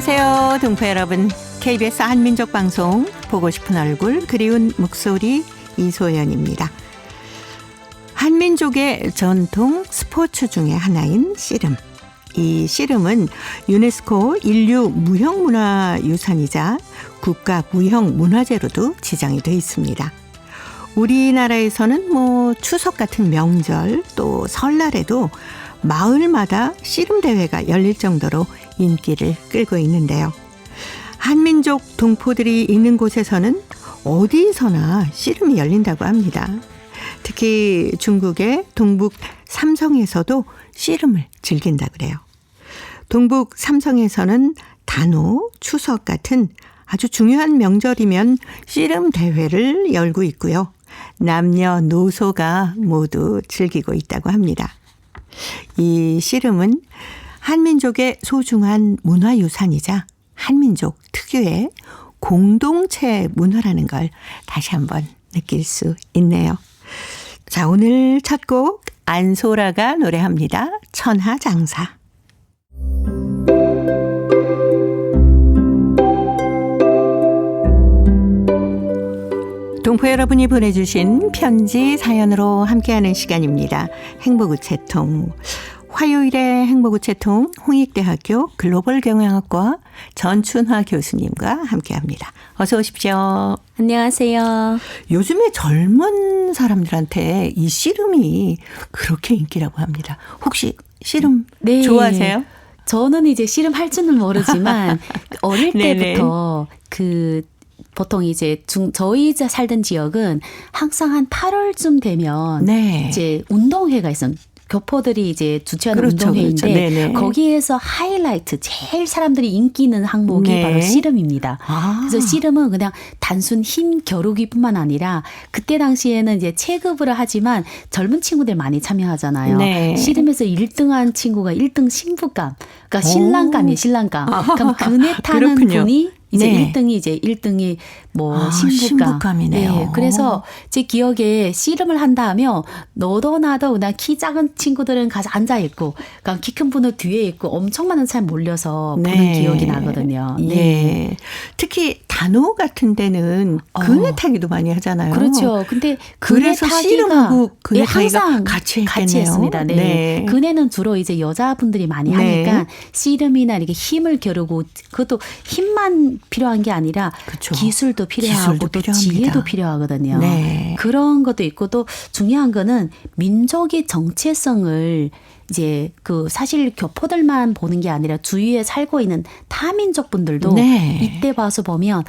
안녕하세요, 동포 여러분. KBS 한민족방송 보고 싶은 얼굴 그리운 목소리 이소연입니다. 한민족의 전통 스포츠 중에 하나인 씨름. 이 씨름은 유네스코 인류 무형문화유산이자 국가 무형문화재로도 지정이 되어 있습니다. 우리나라에서는 추석 같은 명절 또 설날에도 마을마다 씨름 대회가 열릴 정도로 인기를 끌고 있는데요. 한민족 동포들이 있는 곳에서는 어디서나 씨름이 열린다고 합니다. 특히 중국의 동북 삼성에서도 씨름을 즐긴다 그래요. 동북 삼성에서는 단오, 추석 같은 아주 중요한 명절이면 씨름 대회를 열고 있고요. 남녀노소가 모두 즐기고 있다고 합니다. 이 씨름은 한민족의 소중한 문화유산이자 한민족 특유의 공동체 문화라는 걸 다시 한번 느낄 수 있네요. 자, 오늘 첫 곡 안소라가 노래합니다. 천하장사. 동포 여러분이 보내주신 편지 사연으로 함께하는 시간입니다. 행복우체통. 화요일에 행복우체통 홍익대학교 글로벌경영학과 전춘화 교수님과 함께합니다. 어서 오십시오. 안녕하세요. 요즘에 젊은 사람들한테 이 씨름이 그렇게 인기라고 합니다. 혹시 씨름 네. 좋아하세요? 저는 이제 씨름 할 줄은 모르지만 어릴 때부터 보통 이제 저희 살던 지역은 항상 한 8월쯤 되면 이제 운동회가 있어요. 교포들이 이제 주최하는 운동회인데 그렇죠. 거기에서 하이라이트 제일 사람들이 인기 있는 항목이 바로 씨름입니다. 그래서 씨름은 그냥 단순 힘 겨루기뿐만 아니라 그때 당시에는 이제 체급으로 하지만 젊은 친구들 많이 참여하잖아요. 씨름에서 1등한 친구가 1등 신부감, 그러니까 신랑감이에요. 신랑감. 그럼 그네 타는 분이 이제 1등이 신부감이네요. 네, 그래서 제 기억에 씨름을 한다 하면 너도 나도 그냥 키 작은 친구들은 가서 앉아 있고, 그러니까 키 큰 분은 뒤에 있고 엄청 많은 사람 몰려서 보는 기억이 나거든요. 네. 특히 단오 같은 데는 그네 타기도 많이 하잖아요. 그렇죠. 근데 그래서 씨름하고 그네 타기가 같이 했습니다. 네. 그네는 주로 이제 여자분들이 많이 하니까 씨름이나 이렇게 힘을 겨루고, 그것도 힘만 필요한 게 아니라 기술도 필요하고 또 지혜도 필요하거든요. 그런 것도 있고, 또 중요한 거는 민족의 정체성을 이제 사실 교포들만 보는 게 아니라 주위에 살고 있는 타민족 분들도 이때 봐서 보면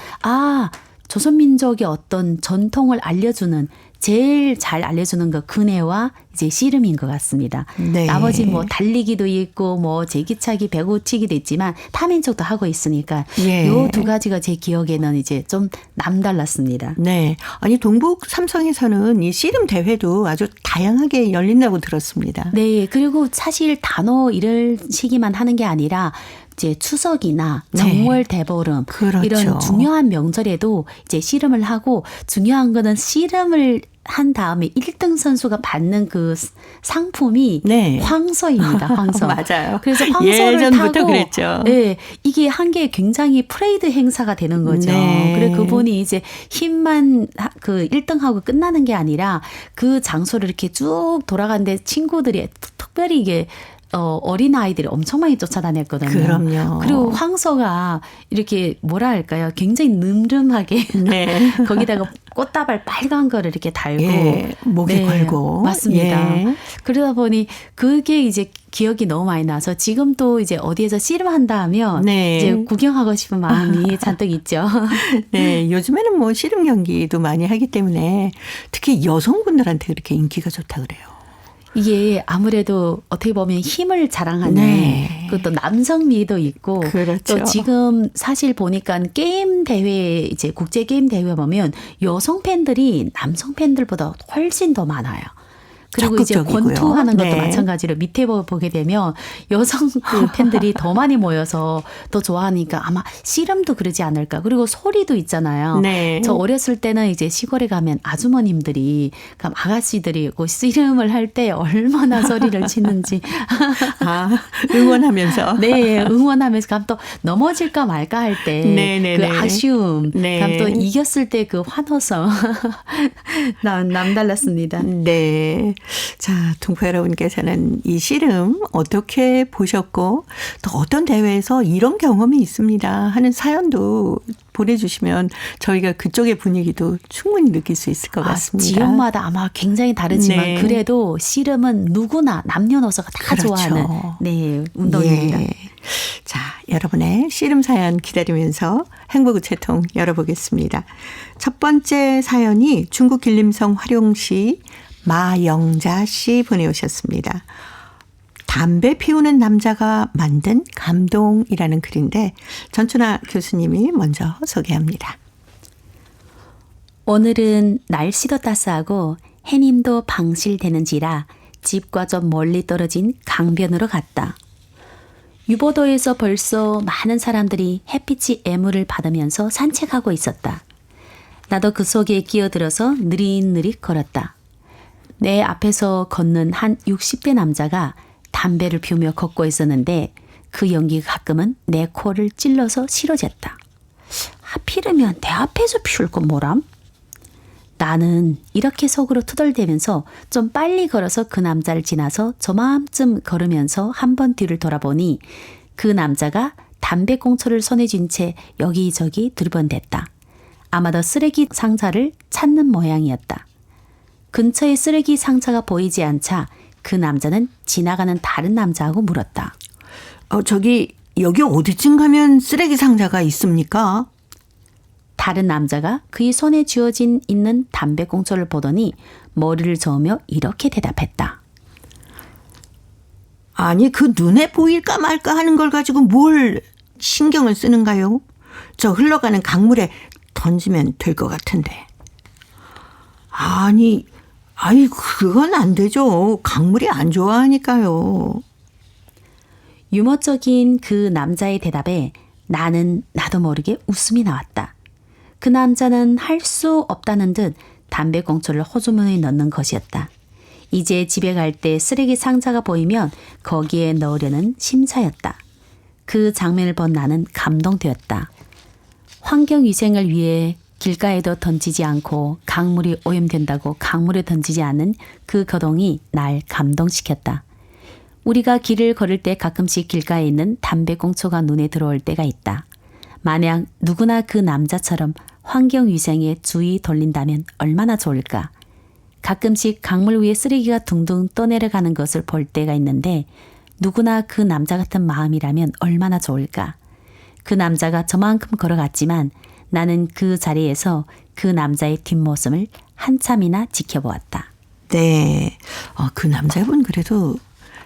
조선민족의 어떤 전통을 알려주는, 제일 잘 알려주는 거 그네와 이제 씨름인 것 같습니다. 나머지 달리기도 있고 제기차기, 배구치기도 있지만 타민족도 하고 있으니까 요 두 가지가 제 기억에는 이제 좀 남달랐습니다. 네. 아니 동북 삼성에서는 이 씨름 대회도 아주 다양하게 열린다고 들었습니다. 네. 그리고 사실 단오 이럴 시기만 하는 게 아니라 이제 추석이나 정월 대보름 이런 중요한 명절에도 이제 씨름을 하고, 중요한 거는 씨름을 한 다음에 1등 선수가 받는 그 상품이 황소입니다. 황소. 맞아요. 그래서 황소를 예전부터 타고 그랬죠. 이게 한 게 굉장히 프레이드 행사가 되는 거죠. 그래 그분이 이제 힘만 1등하고 끝나는 게 아니라 그 장소를 이렇게 쭉 돌아가는데 친구들이 특별히 이게 어린 아이들이 엄청 많이 쫓아다녔거든요. 그럼요. 그리고 황소가 이렇게 뭐라 할까요? 굉장히 늠름하게 거기다가 꽃다발 빨간 거를 이렇게 달고 목에 걸고. 맞습니다. 그러다 보니 그게 이제 기억이 너무 많이 나서 지금 또 이제 어디에서 씨름한다 하면 이제 구경하고 싶은 마음이 잔뜩 있죠. 네, 요즘에는 씨름 경기도 많이 하기 때문에 특히 여성분들한테 그렇게 인기가 좋다 그래요. 이게 아무래도 어떻게 보면 힘을 자랑하는 그것도 남성미도 있고, 또 지금 사실 보니까 게임 대회, 이제 국제 게임 대회 보면 여성 팬들이 남성 팬들보다 훨씬 더 많아요. 그리고 적극적이고요. 이제 권투하는 것도 네. 마찬가지로 밑에 보게 되면 여성 그 팬들이 더 많이 모여서 더 좋아하니까 아마 씨름도 그러지 않을까. 그리고 소리도 있잖아요. 네. 저 어렸을 때는 이제 시골에 가면 아주머님들이 그럼 아가씨들이 씨름을 할 때 얼마나 소리를 치는지 응원하면서 네, 응원하면서 그럼 또 넘어질까 말까 할 때 그 아쉬움, 네. 그럼 또 이겼을 때 그 환호성 남달랐습니다. 네. 자, 동포 여러분께서는 이 씨름 어떻게 보셨고 또 어떤 대회에서 이런 경험이 있습니다 하는 사연도 보내주시면 저희가 그쪽의 분위기도 충분히 느낄 수 있을 것 같습니다. 지역마다 아마 굉장히 다르지만 네. 그래도 씨름은 누구나 남녀노소가 다 그렇죠. 좋아하는 네, 운동입니다. 예. 자, 여러분의 씨름 사연 기다리면서 행복우체통 열어보겠습니다. 첫 번째 사연이 중국 길림성 화룡시 마영자 씨 보내오셨습니다. 담배 피우는 남자가 만든 감동이라는 글인데 전춘아 교수님이 먼저 소개합니다. 오늘은 날씨도 따스하고 해님도 방실되는지라 집과 좀 멀리 떨어진 강변으로 갔다. 유보도에서 벌써 많은 사람들이 햇빛이 애무를 받으면서 산책하고 있었다. 나도 그 속에 끼어들어서 느릿느릿 걸었다. 내 앞에서 걷는 한 60대 남자가 담배를 피우며 걷고 있었는데 그 연기가 가끔은 내 코를 찔러서 싫어졌다. 하필이면 내 앞에서 피울 건 뭐람? 나는 이렇게 속으로 투덜대면서 좀 빨리 걸어서 그 남자를 지나서 저만큼 걸으면서 한 번 뒤를 돌아보니 그 남자가 담배꽁초를 손에 쥔 채 여기저기 두리번댔다. 아마도 쓰레기 상자를 찾는 모양이었다. 근처에 쓰레기 상자가 보이지 않자 그 남자는 지나가는 다른 남자하고 물었다. 저기 여기 어디쯤 가면 쓰레기 상자가 있습니까? 다른 남자가 그의 손에 쥐어진 있는 담배꽁초를 보더니 머리를 저으며 이렇게 대답했다. 아니 그 눈에 보일까 말까 하는 걸 가지고 뭘 신경을 쓰는가요? 저 흘러가는 강물에 던지면 될 것 같은데. 아니 그건 안 되죠. 강물이 안 좋아하니까요. 유머적인 그 남자의 대답에 나도 모르게 웃음이 나왔다. 그 남자는 할 수 없다는 듯 담배꽁초를 호주머니에 넣는 것이었다. 이제 집에 갈 때 쓰레기 상자가 보이면 거기에 넣으려는 심사였다. 그 장면을 본 나는 감동되었다. 환경위생을 위해 길가에도 던지지 않고 강물이 오염된다고 강물에 던지지 않은 그 거동이 날 감동시켰다. 우리가 길을 걸을 때 가끔씩 길가에 있는 담배꽁초가 눈에 들어올 때가 있다. 만약 누구나 그 남자처럼 환경위생에 주의 돌린다면 얼마나 좋을까. 가끔씩 강물 위에 쓰레기가 둥둥 떠내려가는 것을 볼 때가 있는데 누구나 그 남자 같은 마음이라면 얼마나 좋을까. 그 남자가 저만큼 걸어갔지만 나는 그 자리에서 그 남자의 뒷모습을 한참이나 지켜보았다. 네. 그 남자분 그래도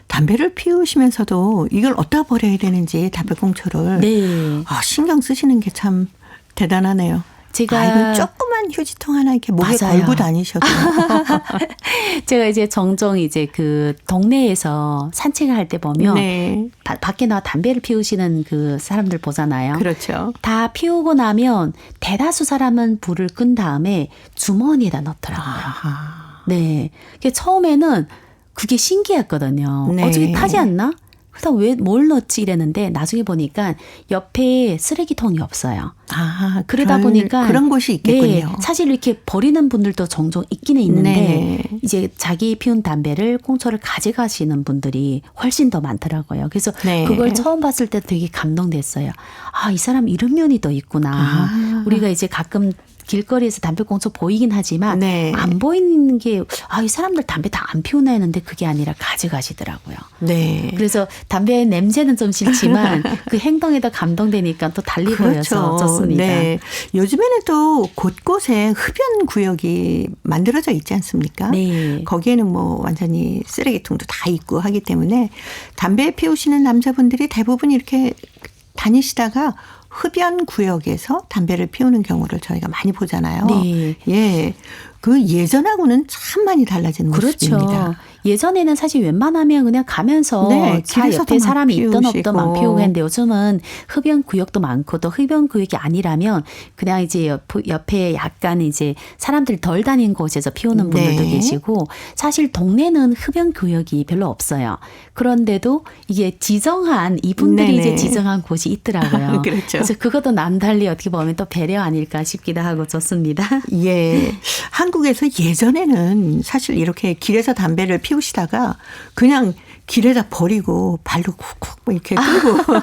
담배를 피우시면서도 이걸 어디다 버려야 되는지 담배꽁초를 네. 신경 쓰시는 게 참 대단하네요. 제가 조그만 휴지통 하나 이렇게 목에 맞아요. 걸고 다니셔도 제가 이제 종종 이제 그 동네에서 산책을 할 때 보면 네. 밖에 나와 담배를 피우시는 그 사람들 보잖아요. 그렇죠. 다 피우고 나면 대다수 사람은 불을 끈 다음에 주머니에다 넣더라고요. 네. 처음에는 그게 신기했거든요. 네. 저기 타지 않나? 그래서 왜 뭘 넣지 이랬는데 나중에 보니까 옆에 쓰레기통이 없어요. 그러다 보니까 그런 곳이 있겠군요. 네, 사실 이렇게 버리는 분들도 종종 있기는 있는데 네. 이제 자기 피운 담배를 꽁초를 가져가시는 분들이 훨씬 더 많더라고요. 그래서 네. 그걸 처음 봤을 때 되게 감동됐어요. 이 사람 이런 면이 더 있구나. 우리가 이제 가끔 길거리에서 담배꽁초 보이긴 하지만 네. 안 보이는 게 이 사람들 담배 다 안 피우나 했는데 그게 아니라 가져가시더라고요. 네. 그래서 담배 냄새는 좀 싫지만 그 행동에도 감동되니까 또 달리 보여서 좋습니다. 네. 요즘에는 또 곳곳에 흡연 구역이 만들어져 있지 않습니까? 네. 거기에는 뭐 완전히 쓰레기통도 다 있고 하기 때문에 담배 피우시는 남자분들이 대부분 이렇게 다니시다가 흡연 구역에서 담배를 피우는 경우를 저희가 많이 보잖아요. 네. 예. 그 예전하고는 참 많이 달라진 그렇죠. 모습입니다. 예전에는 사실 웬만하면 그냥 가면서 네, 차 옆에 사람이 있든 없든 막 피우고 했는데 요즘은 흡연 구역도 많고 또 흡연 구역이 아니라면 그냥 이제 옆에 약간 이제 사람들이 덜 다니는 곳에서 피우는 분들도 네. 계시고 사실 동네는 흡연 구역이 별로 없어요. 그런데도 이게 지정한 이분들이 네네. 이제 지정한 곳이 있더라고요. 그렇죠. 그래서 그것도 남달리 어떻게 보면 또 배려 아닐까 싶기도 하고 좋습니다. 예. 한국에서 예전에는 사실 이렇게 길에서 담배를 피우시다가 그냥 길에다 버리고 발로 쿡쿡 이렇게 끌고.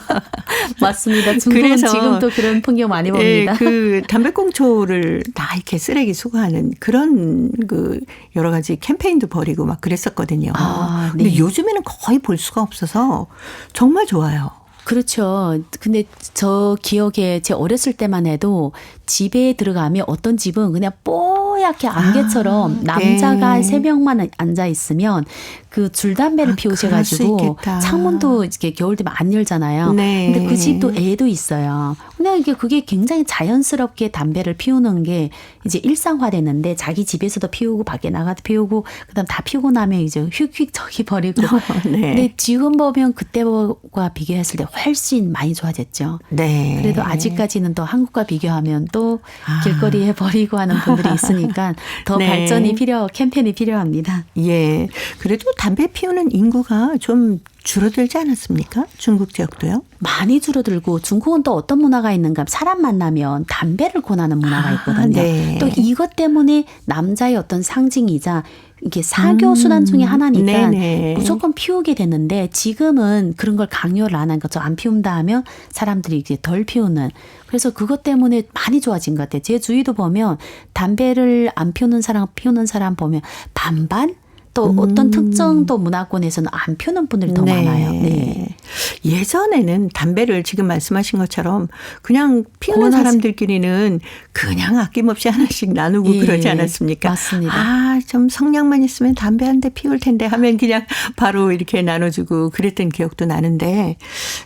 맞습니다. 중국은 지금도 그런 풍경 많이 봅니다. 예, 그 담배꽁초를 다 이렇게 쓰레기 수거하는 그런 그 여러 가지 캠페인도 벌이고 막 그랬었거든요. 아, 네. 근데 요즘에는 거의 볼 수가 없어서 정말 좋아요. 그렇죠. 근데 저 기억에 제 어렸을 때만 해도 집에 들어가면 어떤 집은 그냥 뽀얗게 안개처럼 남자가 네. 3명만 앉아 있으면 그 줄담배를 피우셔가지고 창문도 이렇게 겨울 되면 안 열잖아요. 네. 근데 그 집도 애도 있어요. 그냥 이게 그게 굉장히 자연스럽게 담배를 피우는 게 이제 일상화됐는데 자기 집에서도 피우고 밖에 나가도 피우고 그다음 다 피우고 나면 이제 휙휙 저기 버리고. 네. 근데 지금 보면 그때와 비교했을 때 훨씬 많이 좋아졌죠. 네. 그래도 아직까지는 또 한국과 비교하면 또 길거리에 버리고 하는 분들이 있으니까 더 네. 발전이 캠페인이 필요합니다. 예. 그래도 담배 피우는 인구가 좀 줄어들지 않았습니까? 중국 지역도요? 많이 줄어들고 중국은 또 어떤 문화가 있는가 하면 사람 만나면 담배를 권하는 문화가 있거든요. 네. 또 이것 때문에 남자의 어떤 상징이자 이게 사교 수단 중에 하나니까 네네. 무조건 피우게 되는데 지금은 그런 걸 강요를 안 하니까 저 안 피운다 하면 사람들이 이제 덜 피우는 그래서 그것 때문에 많이 좋아진 것 같아요. 제 주위도 보면 담배를 안 피우는 사람 보면 반반? 또 어떤 특정 또 문화권에서는 안 피우는 분들이 더 많아요. 네. 예전에는 담배를 지금 말씀하신 것처럼 그냥 피우는 사람들끼리는 그냥 아낌없이 하나씩 나누고 그러지 않았습니까? 맞습니다. 아, 좀 성냥만 있으면 담배 한 대 피울 텐데 하면 그냥 바로 이렇게 나눠주고 그랬던 기억도 나는데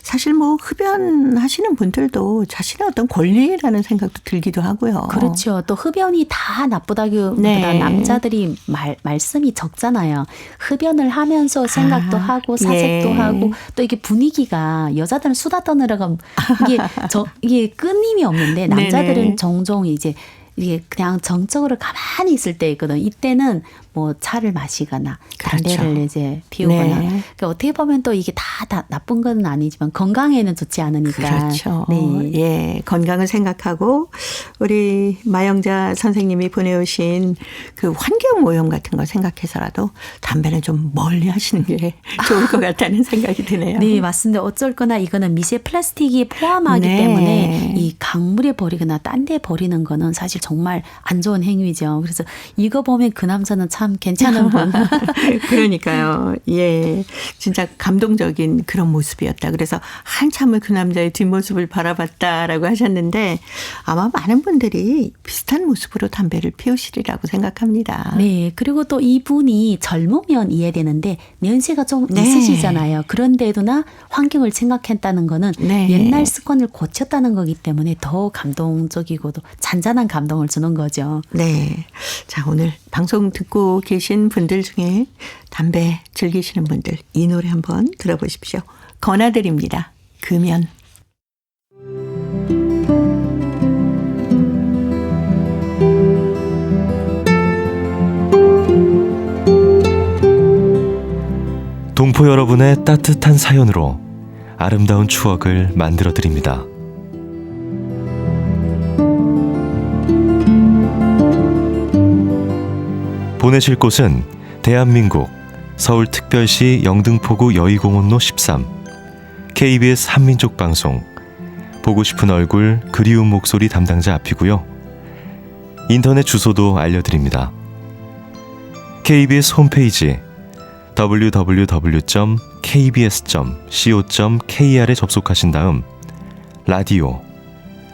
사실 뭐 흡연하시는 분들도 자신의 어떤 권리라는 생각도 들기도 하고요. 그렇죠. 또 흡연이 다 나쁘다기보다 남자들이 말씀이 적잖아요. 흡연을 하면서 생각도 하고 사색도 하고 또 이게 분위기가 여자들은 수다 떠느라가 이게 끊임이 없는데 남자들은 종종 이제 이게 그냥 정적으로 가만히 있을 때 있거든. 이때는 뭐 차를 마시거나 담배를 이제 피우거나. 그러니까 어떻게 보면 또 이게 다 나쁜 건 아니지만 건강에는 좋지 않으니까. 그렇죠. 네. 예, 건강을 생각하고 우리 마영자 선생님이 보내오신 그 환경 오염 같은 걸 생각해서라도 담배는 좀 멀리 하시는 게 좋을 것 같다는 생각이 드네요. 네, 맞습니다. 어쩔 거나 이거는 미세 플라스틱이 포함하기 때문에 이 강물에 버리거나 딴 데 버리는 거는 사실 정말 안 좋은 행위죠. 그래서 이거 보면 그 남자는 참 괜찮은 분. 그러니까요. 예. 진짜 감동적인 그런 모습이었다. 그래서 한참을 그 남자의 뒷모습을 바라봤다라고 하셨는데 아마 많은 분들이 비슷한 모습으로 담배를 피우시리라고 생각합니다. 네. 그리고 또 이분이 젊으면 이해되는데 연세가 좀 있으시잖아요. 그런데도나 환경을 생각했다는 거는 옛날 습관을 고쳤다는 거기 때문에 더 감동적이고도 잔잔한 감동을 주는 거죠. 네. 자, 오늘 방송 듣고 계신 분들 중에 담배 즐기시는 분들 이 노래 한번 들어보십시오. 권하들입니다. 금연. 동포 여러분의 따뜻한 사연으로 아름다운 추억을 만들어 드립니다. 보내실 곳은 대한민국 서울특별시 영등포구 여의공원로 13 KBS 한민족방송 보고 싶은 얼굴 그리운 목소리 담당자 앞이고요. 인터넷 주소도 알려드립니다. KBS 홈페이지 www.kbs.co.kr에 접속하신 다음 라디오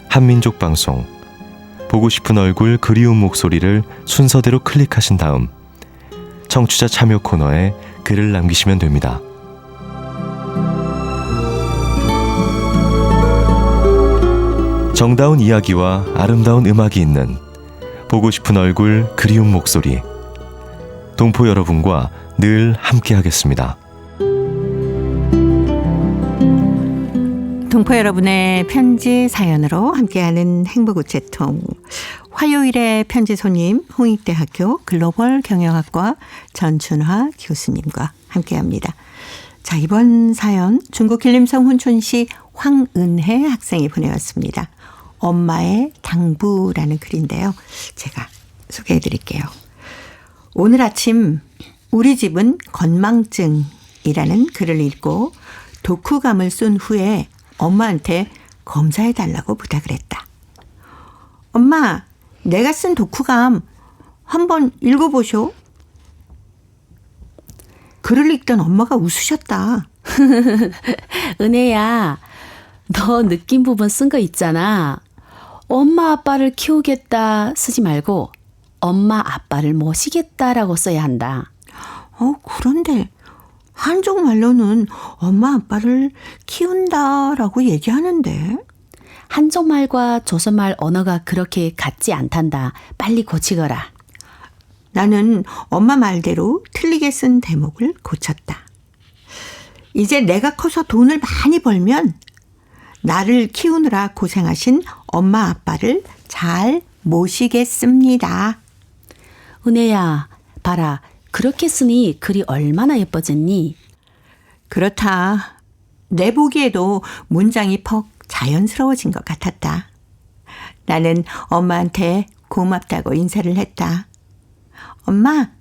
한민족방송 보고 싶은 얼굴 그리운 목소리를 순서대로 클릭하신 다음 청취자 참여 코너에 글을 남기시면 됩니다. 정다운 이야기와 아름다운 음악이 있는 보고 싶은 얼굴, 그리운 목소리. 동포 여러분과 늘 함께하겠습니다. 동포 여러분의 편지 사연으로 함께하는 행복우체통. 화요일의 편지 손님 홍익대학교 글로벌 경영학과 전춘화 교수님과 함께합니다. 자, 이번 사연 중국 길림성 훈촌시 황은혜 학생이 보내왔습니다. 엄마의 당부라는 글인데요. 제가 소개해 드릴게요. 오늘 아침 우리 집은 건망증이라는 글을 읽고 독후감을 쓴 후에 엄마한테 검사해 달라고 부탁을 했다. 엄마, 내가 쓴 독후감 한번 읽어보쇼. 글을 읽던 엄마가 웃으셨다. 은혜야, 너 느낀 부분 쓴 거 있잖아. 엄마 아빠를 키우겠다 쓰지 말고 엄마 아빠를 모시겠다라고 써야 한다. 그런데 한족말로는 엄마 아빠를 키운다라고 얘기하는데. 한족말과 조선말 언어가 그렇게 같지 않단다. 빨리 고치거라. 나는 엄마 말대로 틀리게 쓴 대목을 고쳤다. 이제 내가 커서 돈을 많이 벌면 나를 키우느라 고생하신 엄마 아빠를 잘 모시겠습니다. 은혜야, 봐라. 그렇게 쓰니 글이 얼마나 예뻐졌니? 그렇다. 내 보기에도 문장이 퍽 자연스러워진 것 같았다. 나는 엄마한테 고맙다고 인사를 했다. 엄마,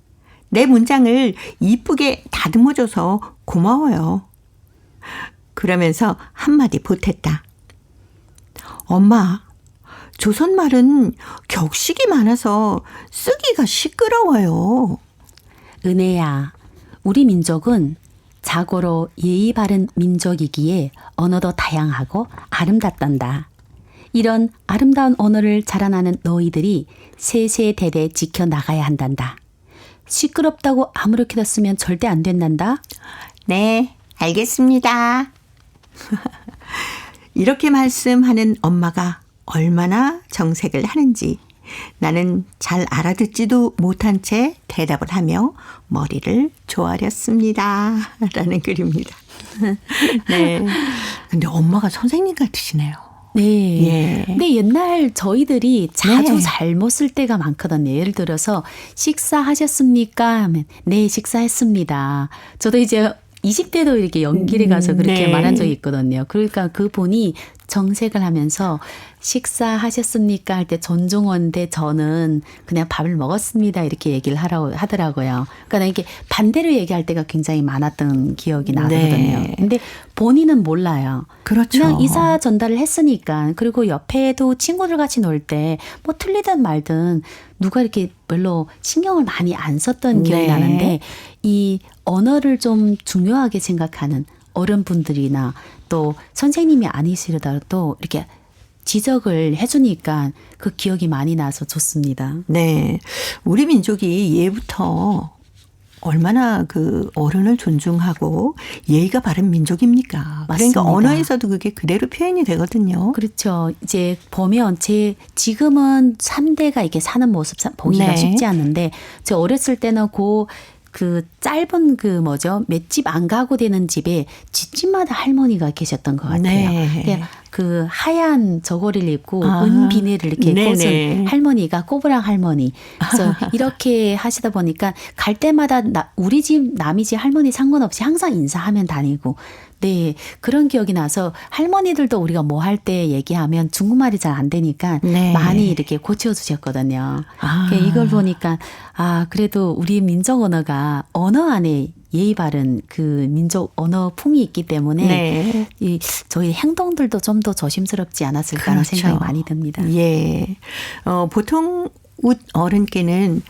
내 문장을 이쁘게 다듬어줘서 고마워요. 그러면서 한마디 보탰다. 엄마, 조선말은 격식이 많아서 쓰기가 시끄러워요. 은혜야, 우리 민족은 자고로 예의 바른 민족이기에 언어도 다양하고 아름답단다. 이런 아름다운 언어를 자라나는 너희들이 세세대대 지켜나가야 한단다. 시끄럽다고 아무렇게나 쓰면 절대 안 된단다. 네, 알겠습니다. 이렇게 말씀하는 엄마가 얼마나 정색을 하는지 나는 잘 알아듣지도 못한 채 대답을 하며 머리를 조아렸습니다. 라는 글입니다. 네. 근데 엄마가 선생님 같으시네요. 네. 예. 근데 옛날 저희들이 자주 네. 잘못 쓸 때가 많거든요. 예를 들어서 식사하셨습니까? 하면 네, 식사했습니다. 저도 이제 20대도 이렇게 연길에 가서 그렇게 네. 말한 적이 있거든요. 그러니까 그분이 정색을 하면서 식사하셨습니까? 할 때 존중원 대 저는 그냥 밥을 먹었습니다. 이렇게 얘기를 하더라고요. 그러니까 이게 반대로 얘기할 때가 굉장히 많았던 기억이 나거든요. 네. 근데 본인은 몰라요. 그렇죠. 그냥 의사 전달을 했으니까. 그리고 옆에도 친구들 같이 놀 때 뭐 틀리든 말든 누가 이렇게 별로 신경을 많이 안 썼던 기억이 네. 나는데 이 언어를 좀 중요하게 생각하는 어른분들이나 또 선생님이 아니시더라도 이렇게 지적을 해주니까 그 기억이 많이 나서 좋습니다. 네. 우리 민족이 예부터 얼마나 그 어른을 존중하고 예의가 바른 민족입니까? 맞습니다. 그러니까 언어에서도 그게 그대로 표현이 되거든요. 그렇죠. 이제 보면 지금은 3대가 이렇게 사는 모습 보기가 네. 쉽지 않은데 저 어렸을 때는 그 짧은 맷집 안 가고 되는 집에 집집마다 할머니가 계셨던 것 같아요. 네. 그 하얀 저고리를 입고 아. 은 비닐을 이렇게 네네. 꽂은 할머니가 꼬부랑 할머니. 그래서 이렇게 하시다 보니까 갈 때마다 우리 집 남이 집 할머니 상관없이 항상 인사하면 다니고 네, 그런 기억이 나서 할머니들도 우리가 뭐 할 때 얘기하면 중국말이 잘 안 되니까 네. 많이 이렇게 고쳐주셨거든요. 아. 이걸 보니까 그래도 우리 민족 언어가 언어 안에 예의 바른 그 민족 언어풍이 있기 때문에 네. 저희 행동들도 좀 더 조심스럽지 않았을까 하는 그렇죠. 생각이 많이 듭니다. 예. 보통 어른께는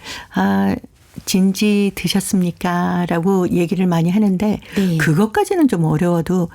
진지 드셨습니까? 라고 얘기를 많이 하는데 네. 그것까지는 좀 어려워도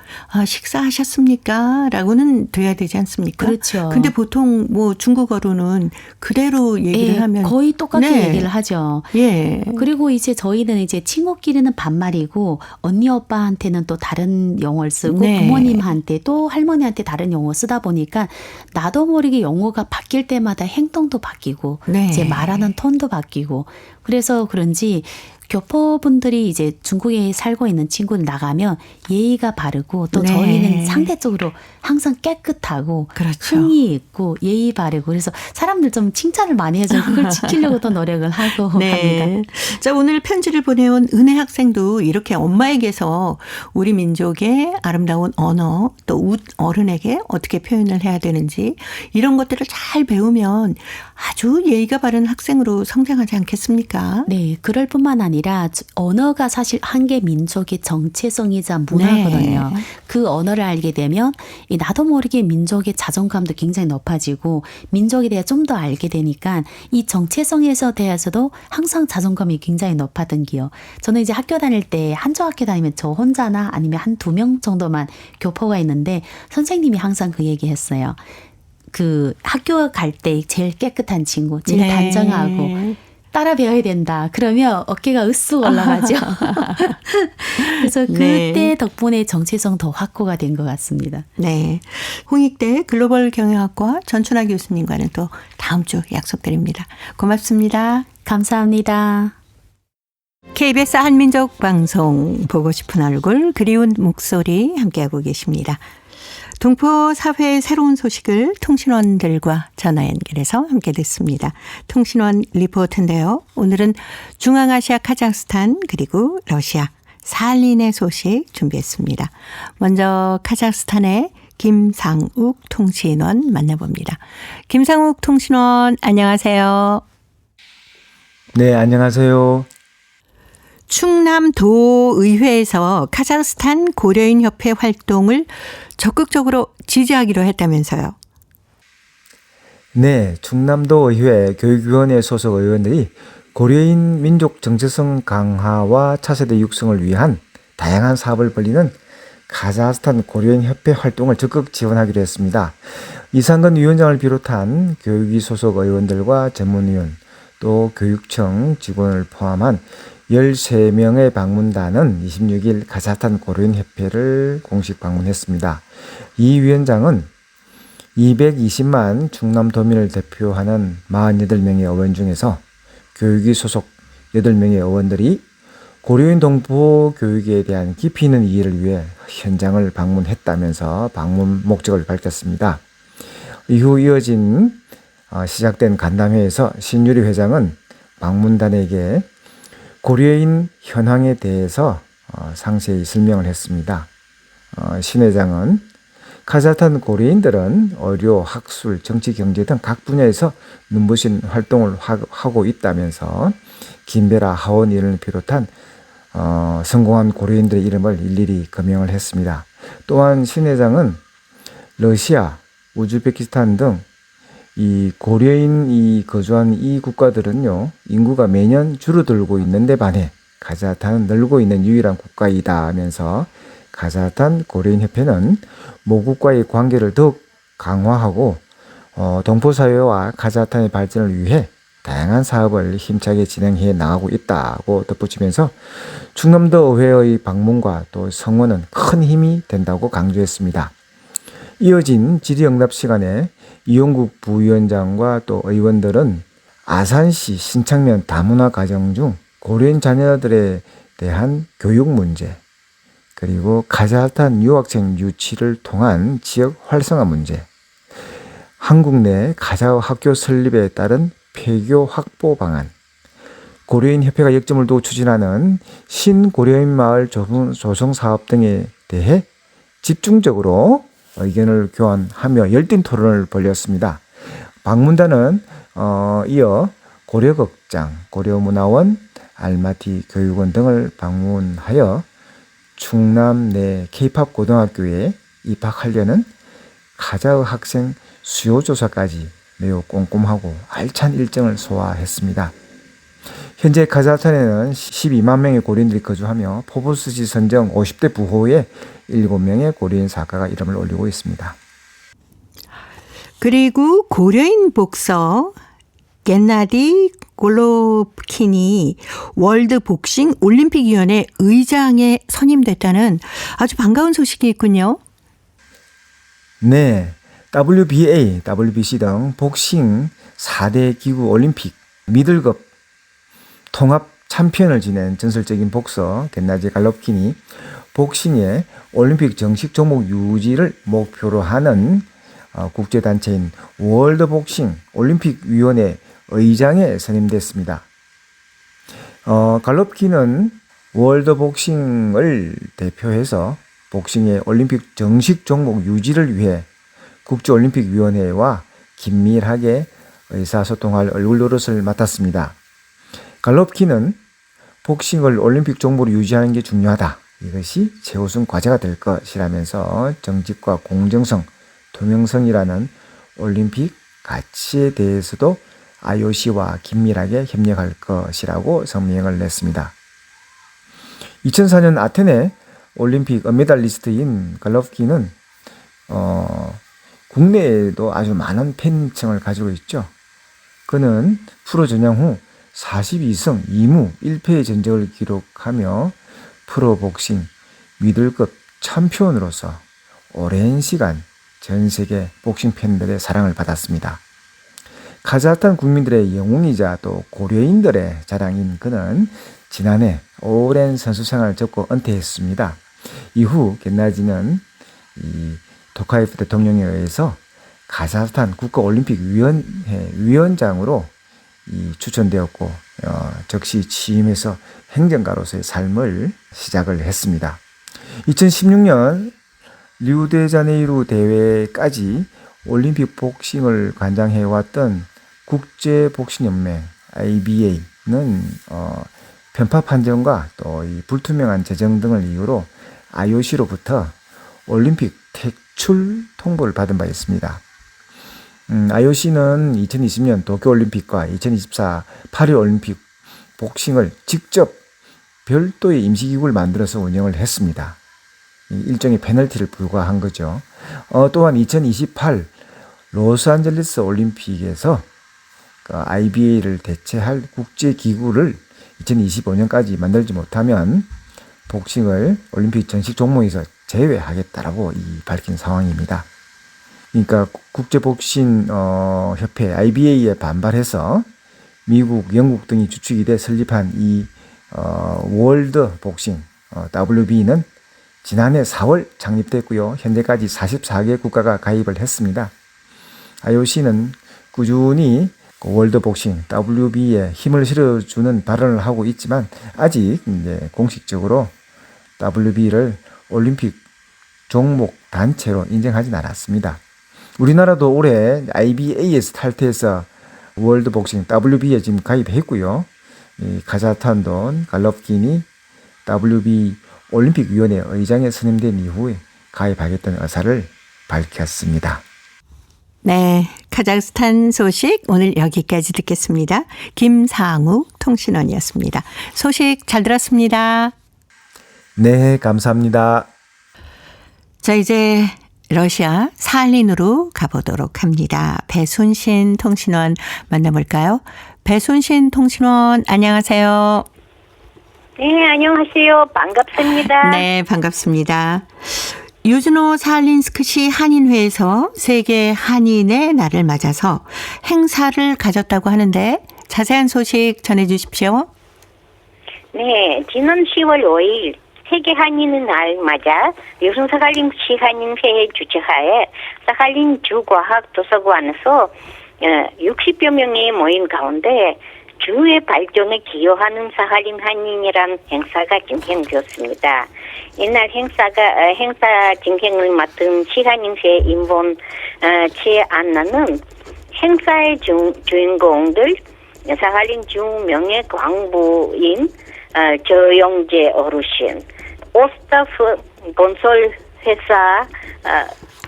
식사하셨습니까? 라고는 돼야 되지 않습니까? 그렇죠. 근데 보통 뭐 중국어로는 그대로 얘기를 하면 거의 똑같게 네. 얘기를 하죠. 예. 그리고 이제 저희는 이제 친구끼리는 반말이고 언니 오빠한테는 또 다른 영어를 쓰고 네. 부모님한테 또 할머니한테 다른 영어 쓰다 보니까 나도 모르게 영어가 바뀔 때마다 행동도 바뀌고 네. 이제 말하는 톤도 바뀌고 그래서 그런지 교포분들이 이제 중국에 살고 있는 친구들 나가면 예의가 바르고 또 네. 저희는 상대적으로 항상 깨끗하고 그렇죠. 흥이 있고 예의 바르고 그래서 사람들 좀 칭찬을 많이 해서 그걸 지키려고 더 노력을 하고 합니다. 자, 오늘 편지를 보내온 은혜 학생도 이렇게 엄마에게서 우리 민족의 아름다운 언어 또 어른에게 어떻게 표현을 해야 되는지 이런 것들을 잘 배우면 아주 예의가 바른 학생으로 성장하지 않겠습니까? 네, 그럴 뿐만 아니라 언어가 사실 한 개 민족의 정체성이자 문화거든요. 네. 그 언어를 알게 되면 나도 모르게 민족의 자존감도 굉장히 높아지고 민족에 대해 좀 더 알게 되니까 이 정체성에서 대해서도 항상 자존감이 굉장히 높아든기요. 저는 이제 학교 다닐 때 한쪽 학교 다니면 저 혼자나 아니면 한 2명 정도만 교포가 있는데 선생님이 항상 그 얘기했어요. 그 학교 갈 때 제일 깨끗한 친구, 제일 네. 단정하고 따라 배워야 된다. 그러면 어깨가 으쓱 올라가죠. 그래서 그때 네. 덕분에 정체성 더 확고가 된 것 같습니다. 네. 홍익대 글로벌 경영학과 전춘하 교수님과는 또 다음 주 약속드립니다. 고맙습니다. 감사합니다. KBS 한민족 방송 보고 싶은 얼굴 그리운 목소리 함께하고 계십니다. 동포 사회의 새로운 소식을 통신원들과 전화 연결해서 함께 듣습니다. 통신원 리포트인데요. 오늘은 중앙아시아 카자흐스탄 그리고 러시아 살린의 소식 준비했습니다. 먼저 카자흐스탄의 김상욱 통신원 만나봅니다. 김상욱 통신원 안녕하세요. 네, 안녕하세요. 충남도의회에서 카자흐스탄 고려인 협회 활동을 적극적으로 지지하기로 했다면서요. 네, 충남도 의회 교육위원회 소속 의원들이 고려인 민족 정체성 강화와 차세대 육성을 위한 다양한 사업을 벌이는 카자흐스탄 고려인 협회 활동을 적극 지원하기로 했습니다. 이상근 위원장을 비롯한 교육위 소속 의원들과 전문위원 또 교육청 직원을 포함한 13명의 방문단은 26일 카자흐스탄 고려인 협회를 공식 방문했습니다. 이 위원장은 220만 충남도민을 대표하는 48명의 의원 중에서 교육위 소속 8명의 의원들이 고려인 동포 교육에 대한 깊이 있는 이해를 위해 현장을 방문했다면서 방문 목적을 밝혔습니다. 이후 시작된 간담회에서 신유리 회장은 방문단에게 고려인 현황에 대해서 상세히 설명을 했습니다. 신 회장은 카자흐스탄 고려인들은 의료, 학술, 정치, 경제 등 각 분야에서 눈부신 활동을 하고 있다면서 김베라, 하원 이른을 비롯한 성공한 고려인들의 이름을 일일이 거명을 했습니다. 또한 신 회장은 러시아, 우즈베키스탄 등 이 고려인이 거주한 이 국가들은요, 인구가 매년 줄어들고 있는데 반해 카자흐스탄은 늘고 있는 유일한 국가이다 하면서 카자흐스탄 고려인 협회는 모국과의 관계를 더욱 강화하고 동포사회와 카자흐스탄의 발전을 위해 다양한 사업을 힘차게 진행해 나가고 있다고 덧붙이면서 충남도 의회의 방문과 또 성원은 큰 힘이 된다고 강조했습니다. 이어진 질의응답 시간에 이용국 부위원장과 또 의원들은 아산시 신창면 다문화 가정 중 고려인 자녀들에 대한 교육 문제, 그리고 카자흐스탄 유학생 유치를 통한 지역 활성화 문제, 한국 내 카자흐 학교 설립에 따른 폐교 확보 방안, 고려인 협회가 역점을 두고 추진하는 신고려인 마을 조성 사업 등에 대해 집중적으로 의견을 교환하며 열띤 토론을 벌였습니다. 방문단은 이어 고려극장, 고려문화원, 알마티 교육원 등을 방문하여 충남 내 K-팝 고등학교에 입학하려는 카자흐 학생 수요 조사까지 매우 꼼꼼하고 알찬 일정을 소화했습니다. 현재 카자흐스탄에는 12만 명의 고려인들이 거주하며 포브스지 선정 50대 부호에 7명의 고려인 작가가 이름을 올리고 있습니다. 그리고 고려인 복서 겐나디 골로킨이 월드 복싱 올림픽위원회 의장에 선임됐다는 아주 반가운 소식이 있군요. 네, WBA, WBC 등 복싱 4대 기구 올림픽 미들급 통합 챔피언을 지낸 전설적인 복서 겐나디 갈롭킨이 복싱의 올림픽 정식 종목 유지를 목표로 하는 국제단체인 월드복싱 올림픽위원회 의장에 선임됐습니다. 갈롭킨은 월드복싱을 대표해서 복싱의 올림픽 정식 종목 유지를 위해 국제올림픽위원회와 긴밀하게 의사소통할 얼굴 노릇을 맡았습니다. 갈롭킨은 복싱을 올림픽 종목으로 유지하는 게 중요하다. 이것이 최우선 과제가 될 것이라면서 정직과 공정성, 투명성이라는 올림픽 가치에 대해서도 IOC와 긴밀하게 협력할 것이라고 성명을 냈습니다. 2004년 아테네 올림픽 은메달리스트인 갈롭킨은 국내에도 아주 많은 팬층을 가지고 있죠. 그는 프로 전향 후 42승 2무 1패의 전적을 기록하며 프로복싱 미들급 챔피언으로서 오랜 시간 전 세계 복싱 팬들의 사랑을 받았습니다. 카자흐스탄 국민들의 영웅이자 또 고려인들의 자랑인 그는 지난해 오랜 선수 생활을 접고 은퇴했습니다. 이후 겐나디는 이 토카예프 대통령에 의해서 카자흐스탄 국가올림픽위원회 위원장으로 추천되었고 즉시 취임해서 행정가로서의 삶을 시작을 했습니다. 2016년 리우데자네이루 대회까지 올림픽 복싱을 관장해왔던 국제복싱연맹 IBA는 편파 판정과 또 이 불투명한 재정 등을 이유로 IOC로부터 올림픽 퇴출 통보를 받은 바 있습니다. IOC는 2020년 도쿄올림픽과 2024 파리올림픽 복싱을 직접 별도의 임시기구를 만들어서 운영을 했습니다. 일종의 페널티를 부과한 거죠. 또한 2028 로스앤젤레스 올림픽에서 IBA를 대체할 국제기구를 2025년까지 만들지 못하면 복싱을 올림픽 전식 종목에서 제외하겠다라고 밝힌 상황입니다. 그러니까 국제복싱 협회 IBA에 반발해서 미국, 영국 등이 주축이 돼 설립한 이 월드 복싱 WB는 지난해 4월 창립됐고요. 현재까지 44개 국가가 가입을 했습니다. IOC는 꾸준히 월드복싱 WB에 힘을 실어주는 발언을 하고 있지만 아직 이제 공식적으로 WB를 올림픽 종목 단체로 인정하진 않았습니다. 우리나라도 올해 IBA에서 탈퇴해서 월드복싱 WB에 지금 가입했고요. 카자흐스탄도 갈롭킨이 WB 올림픽위원회 의장에 선임된 이후에 가입하겠다는 의사를 밝혔습니다. 네, 카자흐스탄 소식 오늘 여기까지 듣겠습니다. 김상욱 통신원이었습니다. 소식 잘 들었습니다. 네, 감사합니다. 자, 이제 러시아 살린으로 가보도록 합니다. 배순신 통신원 만나볼까요? 배순신 통신원 안녕하세요. 네, 안녕하세요. 반갑습니다. 네, 반갑습니다. 유즈노 살린스크시 한인회에서 세계 한인의 날을 맞아서 행사를 가졌다고 하는데 자세한 소식 전해주십시오. 네, 지난 10월 5일 세계 한인의 날 맞아 유즈노 사할린스크시 한인회의 주최하에 사할린 주과학도서관에서 60여 명이 모인 가운데 주의 발전에 기여하는 사할린 한인이란 행사가 진행되었습니다. 이날 행사 진행을 맡은 시한인회 임원 최안나는 행사의 주인공들 사할린 주명예 광부인 저영재 어르신, 오스타프 건설 회사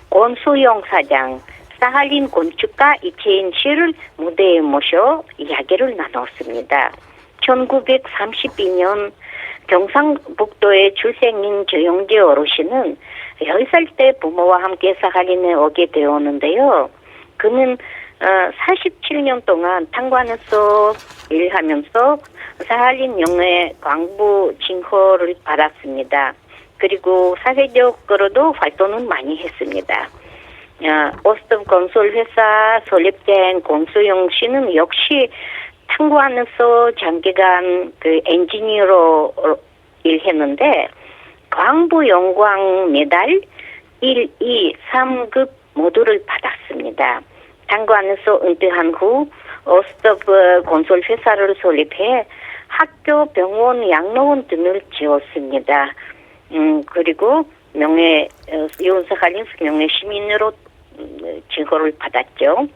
권수영 사장, 사할린 건축가 이채인 씨를 무대에 모셔 이야기를 나눴습니다. 1932년 경상북도의 출생인 조영재 어르신은 10살 때 부모와 함께 사할린에 오게 되었는데요. 그는 47년 동안 탄광에서 일하면서 사할린 영해 광부 징호를 받았습니다. 그리고 사회적으로도 활동은 많이 했습니다. 오스톱 건설 회사 설립된 권수영 씨는 역시 탄광에서 장기간 그 엔지니어로 일했는데 광부 영광 메달 1, 2, 3급 모두를 받았습니다. 탄광에서 은퇴한 후 오스톱 건설 회사를 설립해 학교, 병원, 양로원 등을 지었습니다. 그리고 윤석할린 명예 시민으로 징호를 받았죠.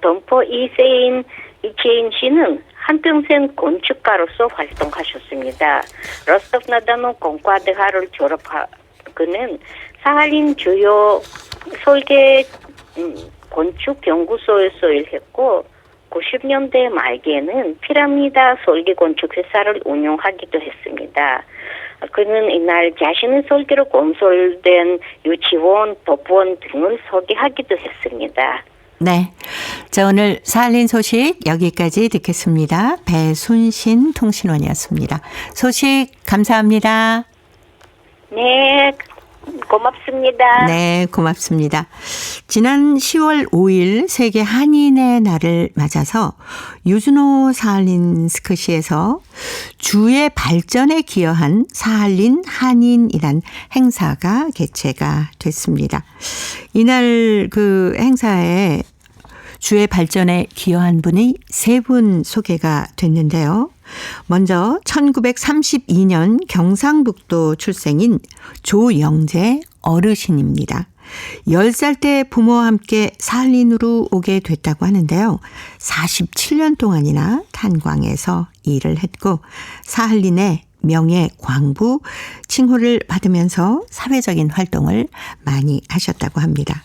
동포 2세인 이채인 씨는 한평생 건축가로서 활동하셨습니다. 로스토프나다노 공과대학을 졸업하 그는 사할린 주요 설계 건축 연구소에서 일했고 90년대 말기에는 피라미다 설계 건축 회사를 운영하기도 했습니다. 그는 이날 자신의 설계로 건설된 유치원, 법원 등을 소개하기도 했습니다. 네. 자, 오늘 사할린 소식 여기까지 듣겠습니다. 배순신 통신원이었습니다. 소식 감사합니다. 네, 고맙습니다. 네, 고맙습니다. 지난 10월 5일 세계 한인의 날을 맞아서 유즈노 사할린스크시에서 주의 발전에 기여한 사할린 한인이란 행사가 개최가 됐습니다. 이날 그 행사에 주의 발전에 기여한 분이 3분 소개가 됐는데요. 먼저 1932년 경상북도 출생인 조영재 어르신입니다. 10살 때 부모와 함께 사할린으로 오게 됐다고 하는데요. 47년 동안이나 탄광에서 일을 했고 사할린의 명예 광부 칭호를 받으면서 사회적인 활동을 많이 하셨다고 합니다.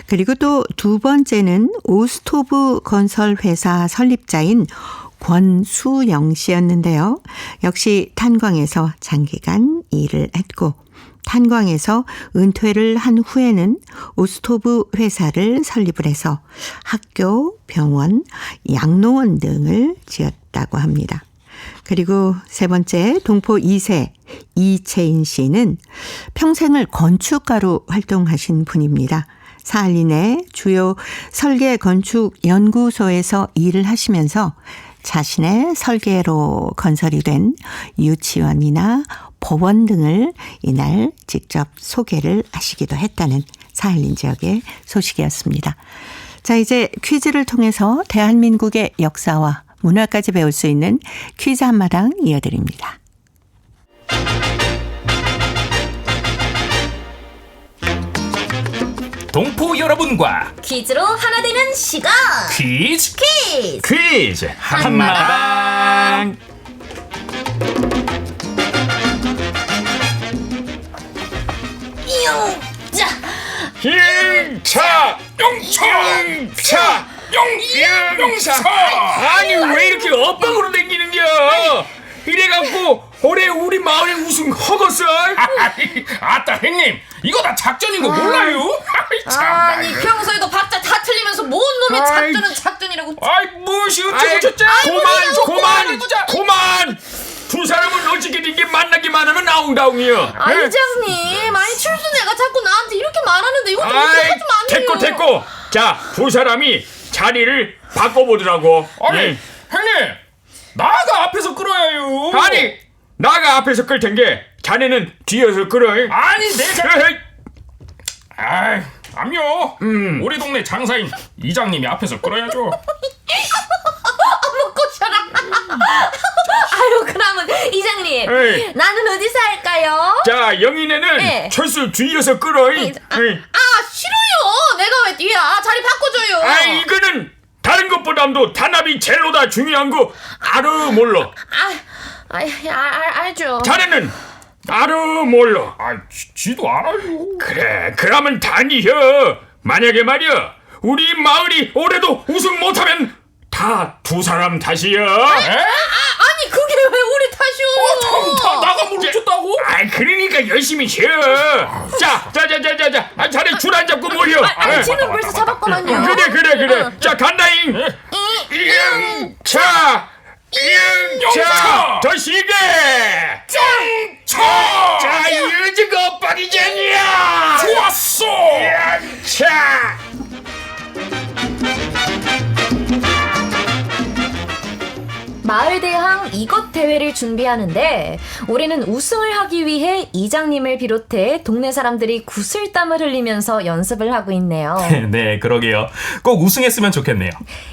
그리고 또 두 번째는 오스토브 건설회사 설립자인 권수영 씨였는데요. 역시 탄광에서 장기간 일을 했고 탄광에서 은퇴를 한 후에는 오스토브 회사를 설립을 해서 학교, 병원, 양로원 등을 지었다고 합니다. 그리고 세 번째 동포 2세 이채인 씨는 평생을 건축가로 활동하신 분입니다. 사할린의 주요 설계 건축 연구소에서 일을 하시면서 자신의 설계로 건설이 된 유치원이나 법원 등을 이날 직접 소개를 하시기도 했다는 사할린 지역의 소식이었습니다. 자, 이제 퀴즈를 통해서 대한민국의 역사와 문화까지 배울 수 있는 퀴즈 한마당 이어드립니다. 동포 여러분과 퀴즈로 하나 되는 시간. 퀴즈 한마당. 용자 용차 아니 왜 이렇게 엇박으로 댕기는겨? 이래갖고 올해 우리 마을에 우승 허겄어. 아따 형님 이거 다 작전인 거 몰라요? 아니 평소에도 박자 다 틀리면서 뭔 놈의 작전은 작전이라고. 아이 무엇이 어쩌고 저쩌고. 그만 두 사람은 어찌게 된게 만나기만 하면 아웅다웅이여. 아 이장님 아니 출순애가 자꾸 나한테 이렇게 말하는데 이것도 어떻게 좀 안 돼요. 됐고 자 두 사람이 자리를 바꿔보더라고. 아니 형님 나가 앞에서 끌어야요. 아니 나가 앞에서 끌 텐게 자네는 뒤에서 끌어. 아니 내가 아이 암요. 우리 동네 장사인 이장님이 앞에서 끌어야죠. 먹고 쳐라. 아유 그러면 이장님 에이. 나는 어디서 할까요? 자 영인애는 네. 철수 뒤에서 끌어. 아 싫어요. 내가 왜 뒤야. 자리 바꿔줘요. 아 이거는 다른 것보다도 단합이 젤로다 중요한 거 알아 몰라. 알죠. 자네는 알아 몰라. 지도 알아요. 그래 그러면 단이혀. 만약에 말이야 우리 마을이 올해도 우승 못하면 다 두 사람 탓이야. 아니 그게 왜 우리 탓이오? 다 나가 물어줬다고? 그러니까 열심히 쉬어. 자, 자네 줄 안 잡고 모여. 아니 지는 벌써 잡았구만요. 그래. 자, 간다잉. 차, 더 시게. 자, 유지가 엇박이잖냐. 좋았어. 차. 마을대항 이것 대회를 준비하는데 올해는 우승을 하기 위해 이장님을 비롯해 동네 사람들이 구슬땀을 흘리면서 연습을 하고 있네요. 네, 그러게요. 꼭 우승했으면 좋겠네요.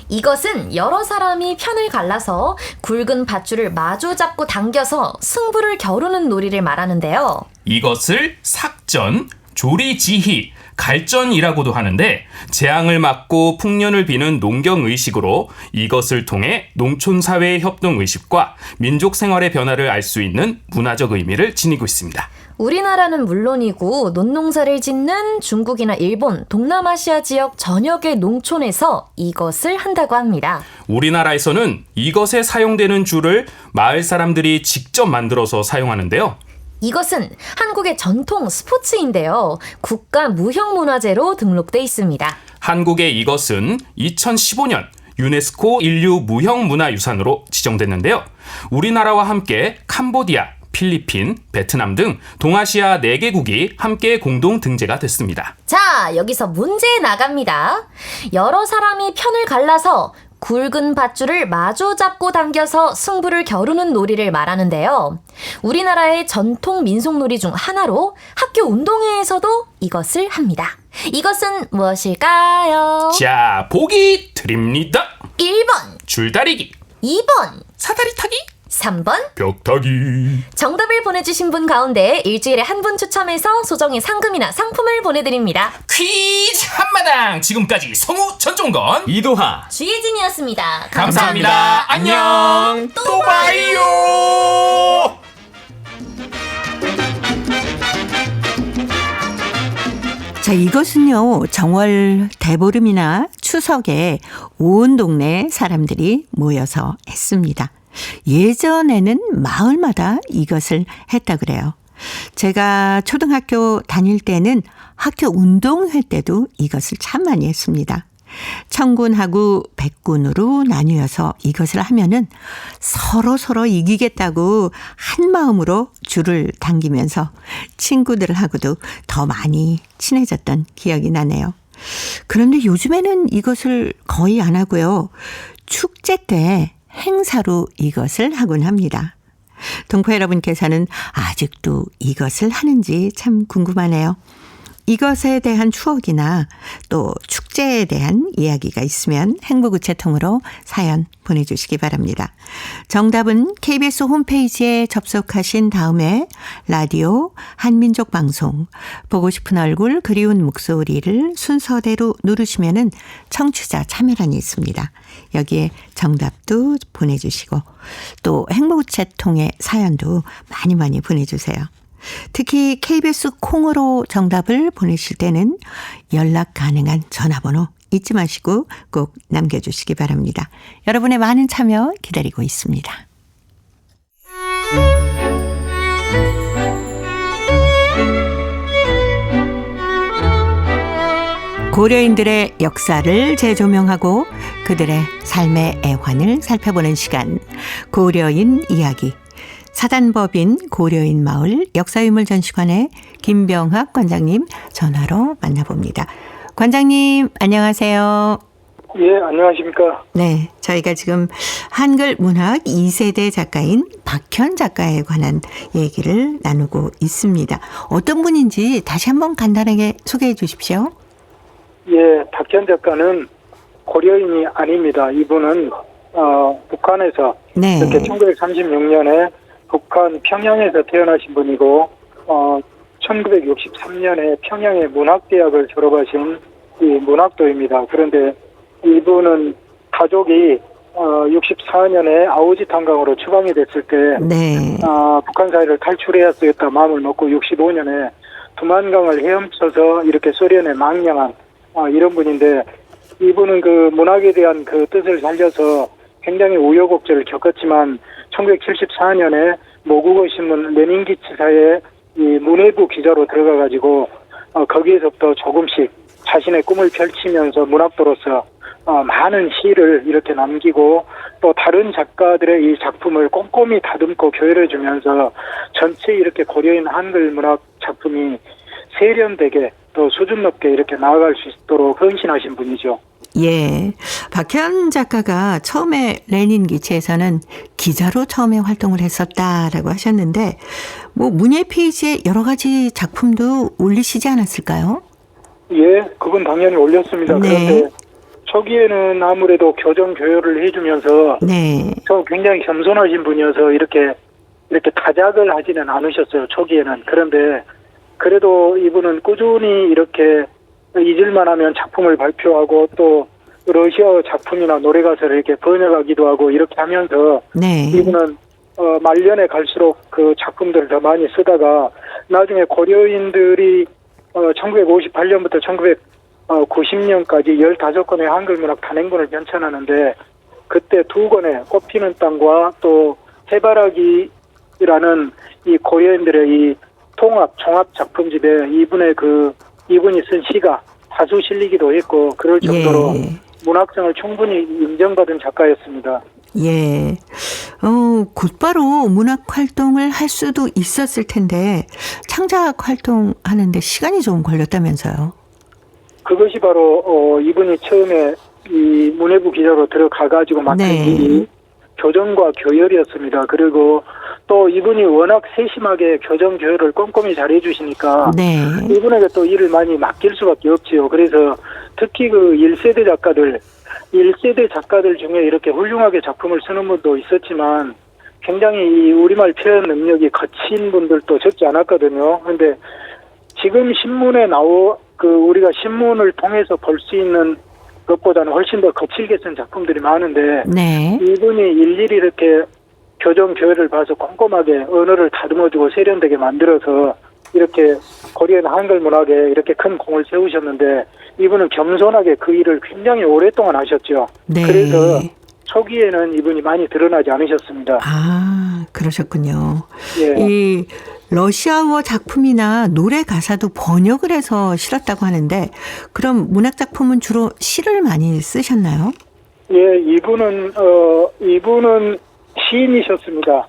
이것은 여러 사람이 편을 갈라서 굵은 밧줄을 마주 잡고 당겨서 승부를 겨루는 놀이를 말하는데요. 이것을 삭전, 조리지희, 갈전이라고도 하는데 재앙을 막고 풍년을 비는 농경의식으로 이것을 통해 농촌사회의 협동의식과 민족생활의 변화를 알 수 있는 문화적 의미를 지니고 있습니다. 우리나라는 물론이고 논농사를 짓는 중국이나 일본, 동남아시아 지역 전역의 농촌에서 이것을 한다고 합니다. 우리나라에서는 이것에 사용되는 줄을 마을 사람들이 직접 만들어서 사용하는데요. 이것은 한국의 전통 스포츠인데요. 국가 무형문화재로 등록돼 있습니다. 한국의 이것은 2015년 유네스코 인류 무형문화유산으로 지정됐는데요. 우리나라와 함께 캄보디아, 필리핀, 베트남 등 동아시아 4개국이 함께 공동 등재가 됐습니다. 자, 여기서 문제 나갑니다. 여러 사람이 편을 갈라서 굵은 밧줄을 마주 잡고 당겨서 승부를 겨루는 놀이를 말하는데요. 우리나라의 전통 민속놀이 중 하나로 학교 운동회에서도 이것을 합니다. 이것은 무엇일까요? 자, 보기 드립니다. 1번 줄다리기, 2번 사다리 타기, 3번 벽타기. 정답을 보내주신 분 가운데 일주일에 한 분 추첨해서 소정의 상금이나 상품을 보내드립니다. 퀴즈 한마당. 지금까지 성우 전종건, 이도하. 주예진이었습니다. 감사합니다. 안녕. 또 봐요. 자, 이것은요, 정월 대보름이나 추석에 온 동네 사람들이 모여서 했습니다. 예전에는 마을마다 이것을 했다 그래요. 제가 초등학교 다닐 때는 학교 운동회 때도 이것을 참 많이 했습니다. 청군하고 백군으로 나뉘어서 이것을 하면은 서로 이기겠다고 한 마음으로 줄을 당기면서 친구들하고도 더 많이 친해졌던 기억이 나네요. 그런데 요즘에는 이것을 거의 안 하고요. 축제 때 행사로 이것을 하곤 합니다. 동포 여러분께서는 아직도 이것을 하는지 참 궁금하네요. 이것에 대한 추억이나 또 축제에 대한 이야기가 있으면 행복우체통으로 사연 보내주시기 바랍니다. 정답은 KBS 홈페이지에 접속하신 다음에 라디오 한민족방송 보고 싶은 얼굴 그리운 목소리를 순서대로 누르시면은 청취자 참여란이 있습니다. 여기에 정답도 보내주시고 또 행복우체통의 사연도 많이 보내주세요. 특히 KBS 콩으로 정답을 보내실 때는 연락 가능한 전화번호 잊지 마시고 꼭 남겨주시기 바랍니다. 여러분의 많은 참여 기다리고 있습니다. 고려인들의 역사를 재조명하고 그들의 삶의 애환을 살펴보는 시간, 고려인 이야기. 사단법인 고려인 마을 역사유물전시관의 김병학 관장님 전화로 만나봅니다. 관장님 안녕하세요. 예, 안녕하십니까. 네, 저희가 지금 한글 문학 2세대 작가인 박현 작가에 관한 얘기를 나누고 있습니다. 어떤 분인지 다시 한번 간단하게 소개해 주십시오. 예, 박현 작가는 고려인이 아닙니다. 이분은 북한에서 네. 이렇게 1936년에 북한 평양에서 태어나신 분이고 1963년에 평양의 문학대학을 졸업하신 이 문학도입니다. 그런데 이분은 가족이 64년에 아오지 탄광으로 추방이 됐을 때 네. 북한 사회를 탈출해야 쓰겠다 마음을 먹고 65년에 두만강을 헤엄쳐서 이렇게 소련에 망명한 이런 분인데 이분은 그 문학에 대한 그 뜻을 살려서 굉장히 우여곡절을 겪었지만 1974년에 모국어 신문 레닌기치사에 이 문예부 기자로 들어가가지고 거기에서부터 조금씩 자신의 꿈을 펼치면서 문학도로서 많은 시를 이렇게 남기고 또 다른 작가들의 이 작품을 꼼꼼히 다듬고 교열해주면서 전체 이렇게 고려인 한글 문학 작품이 세련되게 또 수준 높게 이렇게 나아갈 수 있도록 헌신하신 분이죠. 예. 박현 작가가 처음에 레닌 기체에서는 기자로 처음에 활동을 했었다라고 하셨는데 뭐 문예 페이지에 여러 가지 작품도 올리시지 않았을까요? 예, 그건 당연히 올렸습니다. 네. 그런데 초기에는 아무래도 교정 교열을 해주면서 네. 저 굉장히 겸손하신 분이어서 이렇게 다작을 하지는 않으셨어요. 초기에는. 그런데 그래도 이분은 꾸준히 이렇게 잊을만 하면 작품을 발표하고 또 러시아 작품이나 노래가사를 이렇게 번역하기도 하고 이렇게 하면서 네. 이분은 말년에 갈수록 그 작품들을 더 많이 쓰다가 나중에 고려인들이 1958년부터 1990년까지 15권의 한글문학 단행본을 편찬하는데 그때 2권의 꽃피는 땅과 또 해바라기라는 이 고려인들의 이 종합 작품집에 이분이 쓴 시가 다수 실리기도 했고 그럴 정도로 예. 문학성을 충분히 인정받은 작가였습니다. 예. 곧바로 문학 활동을 할 수도 있었을 텐데 창작 활동하는데 시간이 좀 걸렸다면서요. 그것이 바로 이분이 처음에 이 문예부 기자로 들어가가지고 맡은 일이 교정과 교열이었습니다. 그리고 또 이분이 워낙 세심하게 교정 교열을 꼼꼼히 잘해주시니까 이분에게 또 일을 많이 맡길 수밖에 없지요. 그래서 특히 그 1세대 작가들 중에 이렇게 훌륭하게 작품을 쓰는 분도 있었지만 굉장히 이 우리말 표현 능력이 거친 분들도 적지 않았거든요. 그런데 지금 신문에 우리가 신문을 통해서 볼 수 있는 것보다는 훨씬 더 거칠게 쓴 작품들이 많은데 이분이 일일이 이렇게 교정 교열을 봐서 꼼꼼하게 언어를 다듬어주고 세련되게 만들어서 이렇게 고려인 한글 문학에 이렇게 큰 공을 세우셨는데 이분은 겸손하게 그 일을 굉장히 오랫동안 하셨죠. 그래서 초기에는 이분이 많이 드러나지 않으셨습니다. 아, 그러셨군요. 예. 이 러시아어 작품이나 노래 가사도 번역을 해서 실었다고 하는데 그럼 문학 작품은 주로 시를 많이 쓰셨나요? 예, 이분은 시인이셨습니다.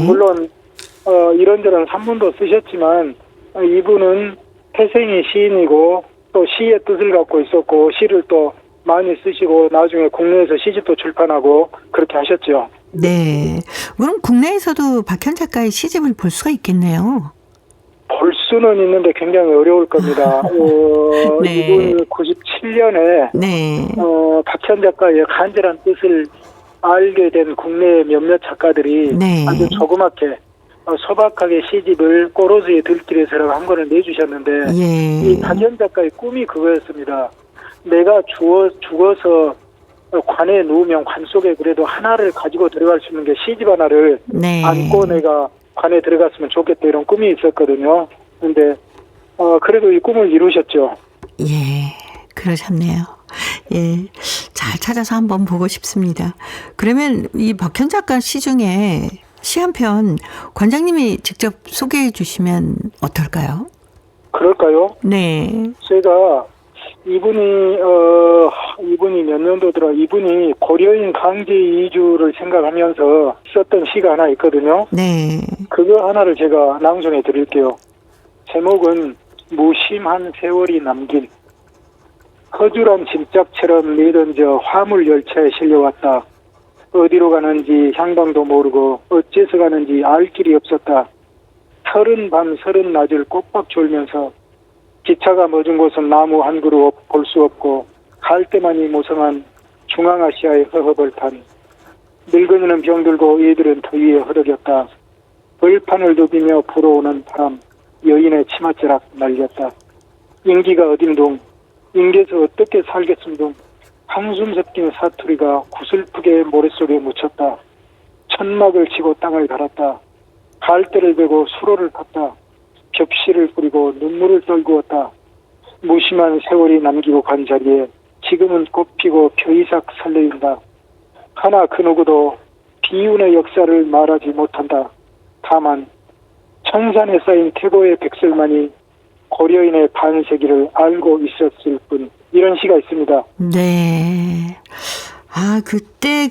물론 이런저런 산문도 쓰셨지만 이분은 태생이 시인이고 또 시의 뜻을 갖고 있었고 시를 또 많이 쓰시고 나중에 국내에서 시집도 출판하고 그렇게 하셨죠. 네. 그럼 국내에서도 박현 작가의 시집을 볼 수가 있겠네요. 볼 수는 있는데 굉장히 어려울 겁니다. 이분 97년에 박현 작가의 간절한 뜻을 알게 된 국내 몇몇 작가들이 아주 조그맣게 소박하게 시집을 꼬로즈의 들길에서라고 한 권을 내주셨는데 이 박현 작가의 꿈이 그거였습니다. 내가 죽어서 관에 누우면 관 속에 그래도 하나를 가지고 들어갈 수 있는 게 시집 하나를 안고 내가 관에 들어갔으면 좋겠다 이런 꿈이 있었거든요. 그런데 그래도 이 꿈을 이루셨죠. 예, 그러셨네요. 예, 잘 찾아서 한번 보고 싶습니다. 그러면 이 박현 작가 시 중에 시 한 편 관장님이 직접 소개해 주시면 어떨까요? 그럴까요? 네. 제가 이분이 몇 년도더라. 이분이 고려인 강제 이주를 생각하면서 썼던 시가 하나 있거든요. 네. 그거 하나를 제가 낭송해 드릴게요. 제목은 무심한 세월이 남긴. 허술한 짐짝처럼 내던져 화물 열차에 실려왔다. 어디로 가는지 향방도 모르고 어째서 가는지 알 길이 없었다. 서른 밤 서른 낮을 꼬박 졸면서 기차가 멎은 곳은 나무 한 그루 볼 수 없고 갈 때만이 모성한 중앙아시아의 허허벌판. 늙은이는 병들고 애들은 더위에 허덕였다. 벌판을 누비며 불어오는 바람. 여인의 치맛자락 날렸다. 인기가 어딘둥. 인계서 어떻게 살겠음둥. 한숨 섞인 사투리가 구슬프게 모래속에 묻혔다. 천막을 치고 땅을 갈았다. 갈대를 베고 수로를 탔다. 겹실을 뿌리고 눈물을 떨구었다. 무심한 세월이 남기고 간 자리에 지금은 꽃피고 표이삭 설레인다. 하나 그 누구도 비운의 역사를 말하지 못한다. 다만 천산에 쌓인 태고의 백설만이 고려인의 반세기를 알고 있었을 뿐. 이런 시가 있습니다. 네. 아, 그때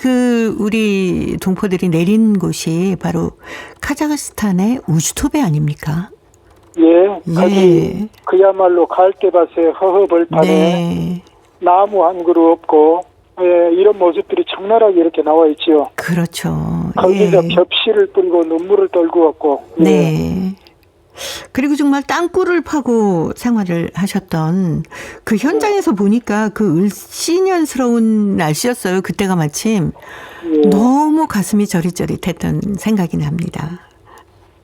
우리 동포들이 내린 곳이 바로 카자흐스탄의 우즈토베 아닙니까? 예. 거기 그야말로 갈대밭에 허허벌판에 네. 나무 한 그루 없고, 예, 이런 모습들이 적나라하게 이렇게 나와 있지요. 그렇죠. 거기서 벽실을 뿌리고 눈물을 떨구었고. 예. 네. 그리고 정말 땅굴을 파고 생활을 하셨던 그 현장에서 보니까 그 을씨년스러운 날씨였어요. 그때가 마침 너무 가슴이 저릿저릿했던 생각이 납니다.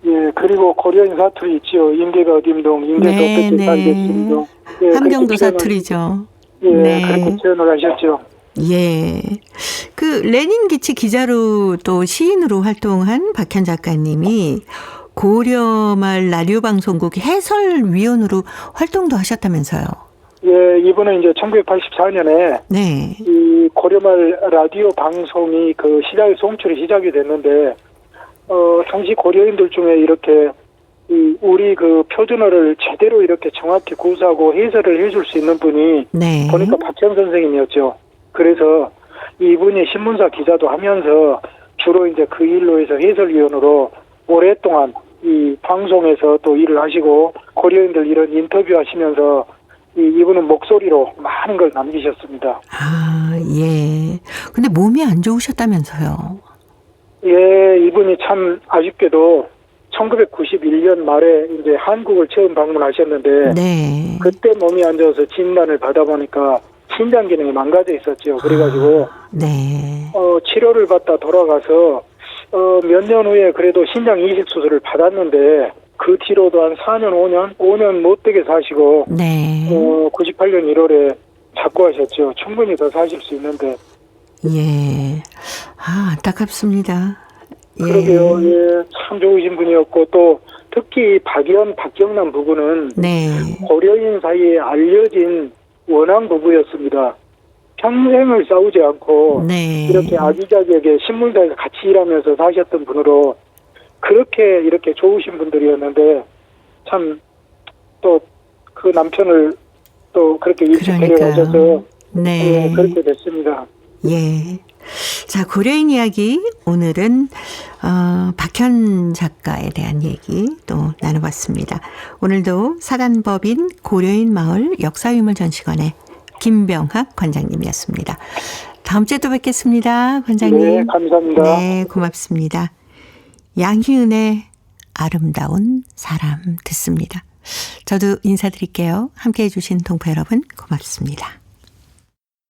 예, 그리고 고려인 사투리 있지요. 인계가 어딘동, 인계가 어떻게 살겠음동. 예, 함경도 사투리죠. 예, 그렇게 표현을 하셨죠. 예. 그 레닌 기치 기자로 또 시인으로 활동한 박현 작가님이 고려말 라디오 방송국 해설위원으로 활동도 하셨다면서요. 예, 이분은 이제 1984년에 네. 이 고려말 라디오 방송이 그 시작에서 송출이 시작이 됐는데, 당시 고려인들 중에 이렇게 우리 그 표준어를 제대로 이렇게 정확히 구사하고 해설을 해줄 수 있는 분이 네. 보니까 박현 선생님이었죠. 그래서 이분이 신문사 기자도 하면서 주로 이제 그 일로 해서 해설위원으로 오랫동안 이 방송에서 또 일을 하시고 고려인들 이런 인터뷰 하시면서 이분은 목소리로 많은 걸 남기셨습니다. 아, 예. 근데 몸이 안 좋으셨다면서요. 예, 이분이 참 아쉽게도 1991년 말에 이제 한국을 처음 방문하셨는데 네. 그때 몸이 안 좋아서 진단을 받아보니까 신장 기능이 망가져 있었죠. 그래가지고 네. 치료를 받다 돌아가서 몇 년 후에 그래도 신장 이식 수술을 받았는데 그 뒤로도 한 4년, 5년 못되게 사시고 네. 98년 1월에 작고하셨죠. 충분히 더 사실 수 있는데. 예. 아, 안타깝습니다. 예. 그러게요. 예, 참 좋으신 분이었고 또 특히 박연, 박경남 부부는 네. 고려인 사이에 알려진 원앙 부부였습니다. 평생을 싸우지 않고 네. 이렇게 아기자기하게 신문사에서 같이 일하면서 사셨던 분으로 그렇게 이렇게 좋으신 분들이었는데 참 또 그 남편을 또 그렇게 일찍 데려가셔서 네. 그렇게 됐습니다. 예. 자, 고려인 이야기 오늘은 박현 작가에 대한 얘기 또 나눠봤습니다. 오늘도 사단법인 고려인 마을 역사유물전시관의 김병학 관장님이었습니다. 다음 주에 또 뵙겠습니다. 관장님. 네, 감사합니다. 네, 고맙습니다. 양희은의 아름다운 사람 듣습니다. 저도 인사드릴게요. 함께해 주신 동포 여러분 고맙습니다.